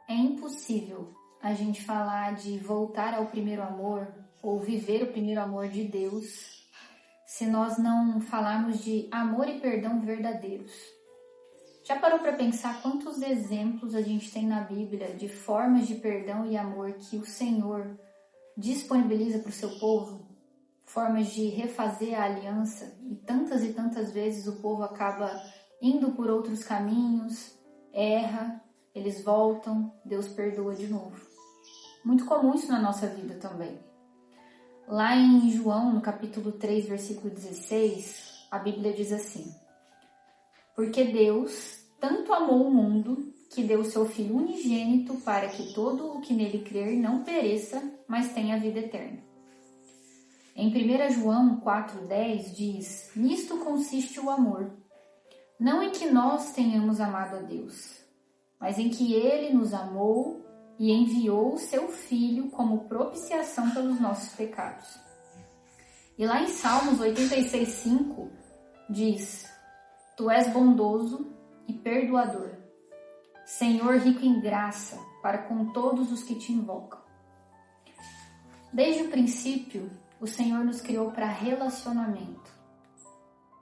É impossível a gente falar de voltar ao primeiro amor ou viver o primeiro amor de Deus se nós não falarmos de amor e perdão verdadeiros. Já parou para pensar quantos exemplos a gente tem na Bíblia de formas de perdão e amor que o Senhor disponibiliza para o seu povo? Formas de refazer a aliança, e tantas vezes o povo acaba indo por outros caminhos, erra, eles voltam, Deus perdoa de novo. Muito comum isso na nossa vida também. Lá em João, no capítulo 3, versículo 16, a Bíblia diz assim: porque Deus tanto amou o mundo que deu seu Filho unigênito para que todo o que nele crer não pereça, mas tenha a vida eterna. Em 1 João 4,10 diz: nisto consiste o amor, não em que nós tenhamos amado a Deus, mas em que Ele nos amou e enviou o seu Filho como propiciação pelos nossos pecados. E lá em Salmos 86,5 diz: tu és bondoso e perdoador, Senhor rico em graça para com todos os que te invocam. Desde o princípio, o Senhor nos criou para relacionamento.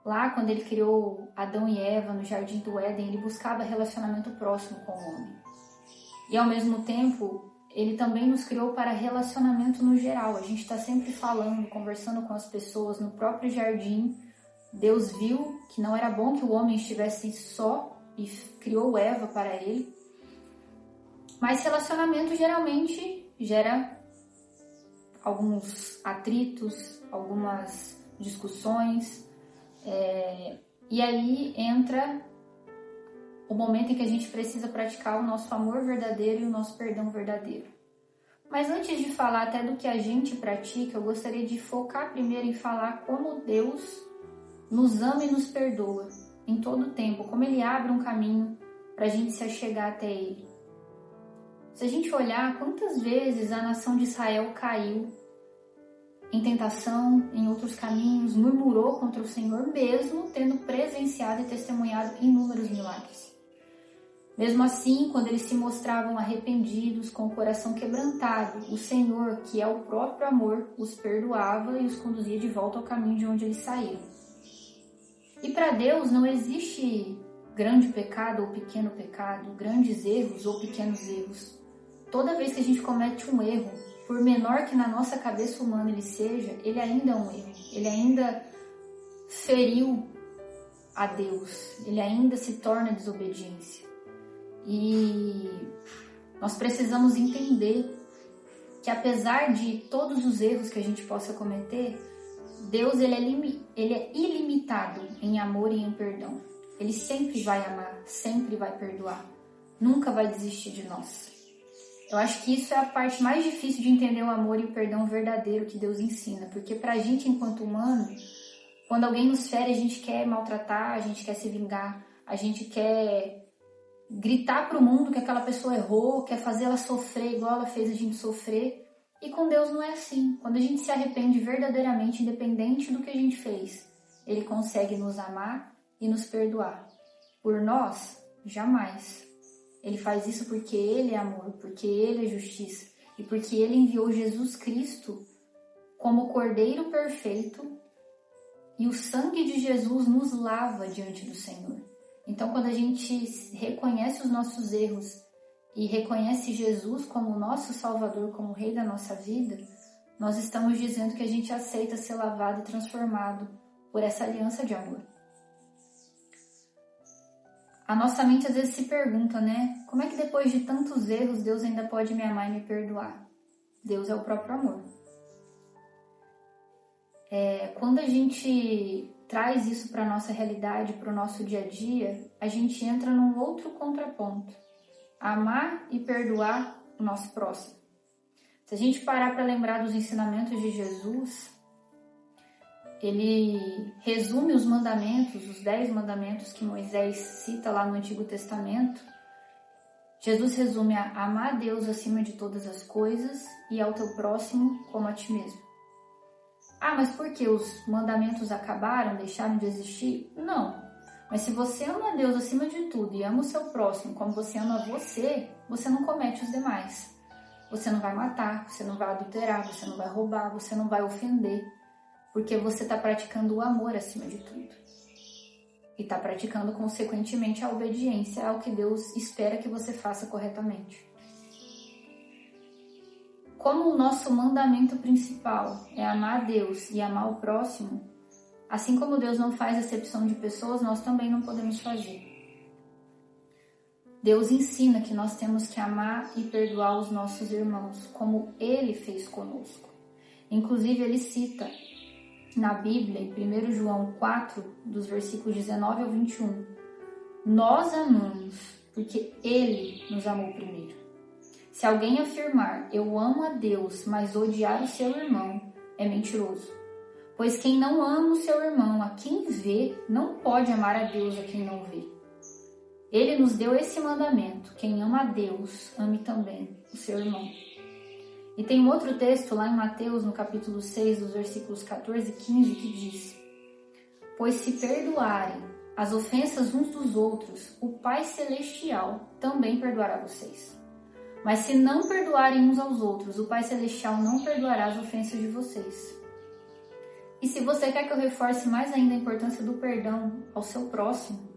Lá, quando Ele criou Adão e Eva no Jardim do Éden, Ele buscava relacionamento próximo com o homem. E ao mesmo tempo, Ele também nos criou para relacionamento no geral. A gente está sempre falando, conversando com as pessoas no próprio jardim. Deus viu que não era bom que o homem estivesse só e criou Eva para ele. Mas relacionamento geralmente gera alguns atritos, algumas discussões. E aí entra o momento em que a gente precisa praticar o nosso amor verdadeiro e o nosso perdão verdadeiro. Mas antes de falar até do que a gente pratica, eu gostaria de focar primeiro em falar como Deus nos ama e nos perdoa em todo o tempo, como Ele abre um caminho para a gente se achegar até Ele. Se a gente olhar quantas vezes a nação de Israel caiu em tentação, em outros caminhos, murmurou contra o Senhor, mesmo tendo presenciado e testemunhado inúmeros milagres. Mesmo assim, quando eles se mostravam arrependidos, com o coração quebrantado, o Senhor, que é o próprio amor, os perdoava e os conduzia de volta ao caminho de onde eles saíram. E para Deus não existe grande pecado ou pequeno pecado, grandes erros ou pequenos erros. Toda vez que a gente comete um erro, por menor que na nossa cabeça humana ele seja, ele ainda é um erro. Ele ainda feriu a Deus. Ele ainda se torna desobediência. E nós precisamos entender que apesar de todos os erros que a gente possa cometer, Deus ele é ilimitado em amor e em perdão. Ele sempre vai amar, sempre vai perdoar. Nunca vai desistir de nós. Eu acho que isso é a parte mais difícil de entender o amor e o perdão verdadeiro que Deus ensina. Porque pra gente, enquanto humano, quando alguém nos fere, a gente quer maltratar, a gente quer se vingar, a gente quer gritar pro mundo que aquela pessoa errou, quer fazer ela sofrer igual ela fez a gente sofrer. E com Deus não é assim. Quando a gente se arrepende verdadeiramente, independente do que a gente fez, Ele consegue nos amar e nos perdoar. Por nós, jamais. Ele faz isso porque Ele é amor, porque Ele é justiça e porque Ele enviou Jesus Cristo como Cordeiro perfeito e o sangue de Jesus nos lava diante do Senhor. Então, quando a gente reconhece os nossos erros e reconhece Jesus como o nosso Salvador, como o Rei da nossa vida, nós estamos dizendo que a gente aceita ser lavado e transformado por essa aliança de amor. A nossa mente às vezes se pergunta, né? Como é que depois de tantos erros Deus ainda pode me amar e me perdoar? Deus é o próprio amor. Quando a gente traz isso para a nossa realidade, para o nosso dia a dia, a gente entra num outro contraponto. Amar e perdoar o nosso próximo. Se a gente parar para lembrar dos ensinamentos de Jesus, Ele resume os mandamentos, os 10 mandamentos que Moisés cita lá no Antigo Testamento. Jesus resume a amar a Deus acima de todas as coisas e ao teu próximo como a ti mesmo. Ah, mas por que os mandamentos acabaram, deixaram de existir? Não. Mas se você ama a Deus acima de tudo e ama o seu próximo como você ama você, você não comete os demais. Você não vai matar, você não vai adulterar, você não vai roubar, você não vai ofender, porque você está praticando o amor acima de tudo. E está praticando, consequentemente, a obediência ao que Deus espera que você faça corretamente. Como o nosso mandamento principal é amar a Deus e amar o próximo, assim como Deus não faz acepção de pessoas, nós também não podemos fazer. Deus ensina que nós temos que amar e perdoar os nossos irmãos, como Ele fez conosco. Inclusive, Ele cita na Bíblia, em 1 João 4, dos versículos 19 ao 21, nós amamos porque Ele nos amou primeiro. Se alguém afirmar, eu amo a Deus, mas odiar o seu irmão, é mentiroso. Pois quem não ama o seu irmão, a quem vê, não pode amar a Deus a quem não vê. Ele nos deu esse mandamento, quem ama a Deus, ame também o seu irmão. E tem um outro texto lá em Mateus, no capítulo 6, dos versículos 14 e 15, que diz: pois se perdoarem as ofensas uns dos outros, o Pai Celestial também perdoará vocês. Mas se não perdoarem uns aos outros, o Pai Celestial não perdoará as ofensas de vocês. E se você quer que eu reforce mais ainda a importância do perdão ao seu próximo,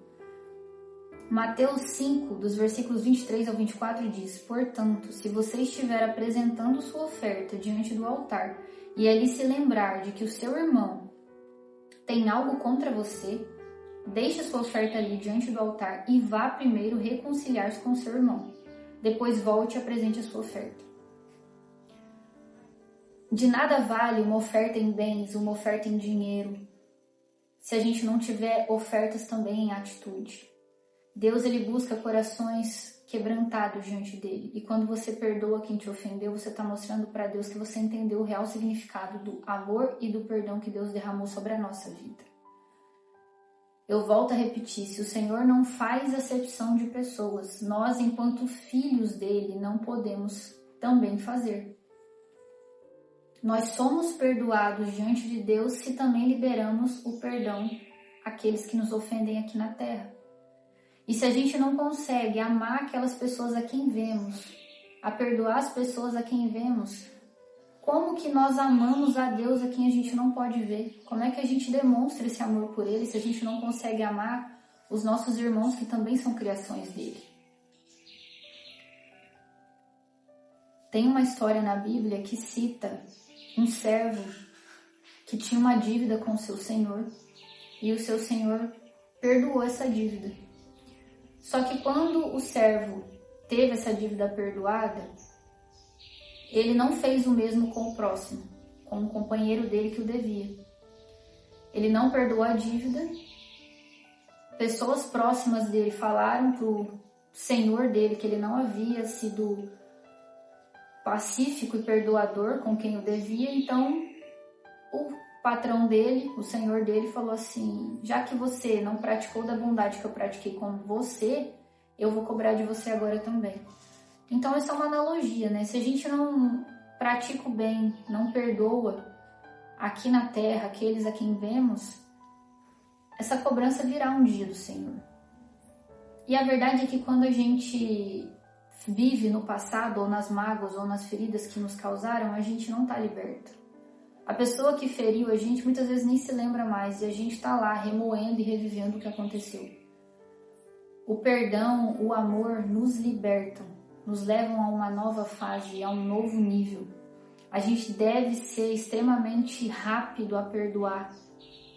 Mateus 5, dos versículos 23 ao 24 diz: portanto, se você estiver apresentando sua oferta diante do altar e ali se lembrar de que o seu irmão tem algo contra você, deixe a sua oferta ali diante do altar e vá primeiro reconciliar-se com o seu irmão. Depois volte e apresente a sua oferta. De nada vale uma oferta em bens, uma oferta em dinheiro, se a gente não tiver ofertas também em atitude. Deus, ele busca corações quebrantados diante dele. E quando você perdoa quem te ofendeu, você está mostrando para Deus que você entendeu o real significado do amor e do perdão que Deus derramou sobre a nossa vida. Eu volto a repetir, se o Senhor não faz acepção de pessoas, nós, enquanto filhos dele, não podemos também fazer. Nós somos perdoados diante de Deus se também liberamos o perdão àqueles que nos ofendem aqui na terra. E se a gente não consegue amar aquelas pessoas a quem vemos, a perdoar as pessoas a quem vemos, como que nós amamos a Deus a quem a gente não pode ver? Como é que a gente demonstra esse amor por Ele se a gente não consegue amar os nossos irmãos que também são criações dele? Tem uma história na Bíblia que cita um servo que tinha uma dívida com o seu senhor e o seu senhor perdoou essa dívida. Só que quando o servo teve essa dívida perdoada, ele não fez o mesmo com o próximo, com o companheiro dele que o devia. Ele não perdoou a dívida. Pessoas próximas dele falaram para o senhor dele que ele não havia sido pacífico e perdoador com quem o devia. Então, o patrão dele, o senhor dele, falou assim: já que você não praticou da bondade que eu pratiquei com você, eu vou cobrar de você agora também. Então, essa é uma analogia, né? Se a gente não pratica o bem, não perdoa aqui na terra aqueles a quem vemos, essa cobrança virá um dia do Senhor. E a verdade é que quando a gente vive no passado, ou nas mágoas, ou nas feridas que nos causaram, a gente não está liberto. A pessoa que feriu a gente muitas vezes nem se lembra mais, e a gente está lá remoendo e revivendo o que aconteceu. O perdão, o amor nos libertam, nos levam a uma nova fase, a um novo nível. A gente deve ser extremamente rápido a perdoar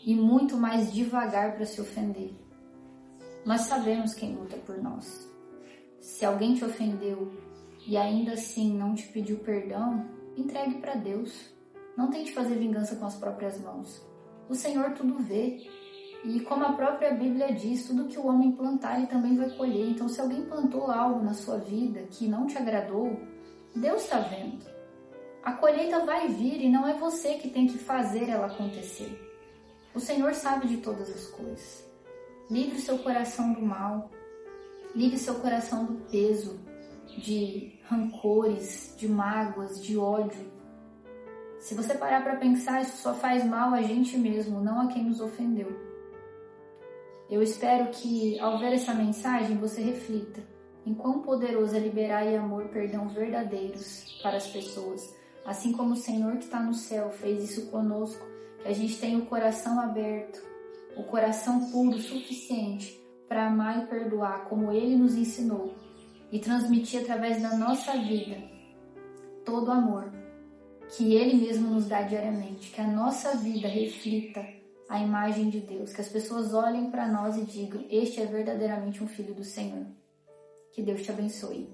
e muito mais devagar para se ofender. Nós sabemos quem luta por nós. Se alguém te ofendeu e ainda assim não te pediu perdão, entregue para Deus. Não tente fazer vingança com as próprias mãos. O Senhor tudo vê. E como a própria Bíblia diz, tudo que o homem plantar, ele também vai colher. Então, se alguém plantou algo na sua vida que não te agradou, Deus está vendo. A colheita vai vir e não é você que tem que fazer ela acontecer. O Senhor sabe de todas as coisas. Livre o seu coração do mal. Livre seu coração do peso, de rancores, de mágoas, de ódio. Se você parar para pensar, isso só faz mal a gente mesmo, não a quem nos ofendeu. Eu espero que, ao ver essa mensagem, você reflita em quão poderoso é liberar em amor perdão verdadeiros para as pessoas. Assim como o Senhor que está no céu fez isso conosco, que a gente tenha o coração aberto, o coração puro o suficiente para amar e perdoar como Ele nos ensinou e transmitir através da nossa vida todo o amor que Ele mesmo nos dá diariamente, que a nossa vida reflita a imagem de Deus, que as pessoas olhem para nós e digam: este é verdadeiramente um filho do Senhor. Que Deus te abençoe.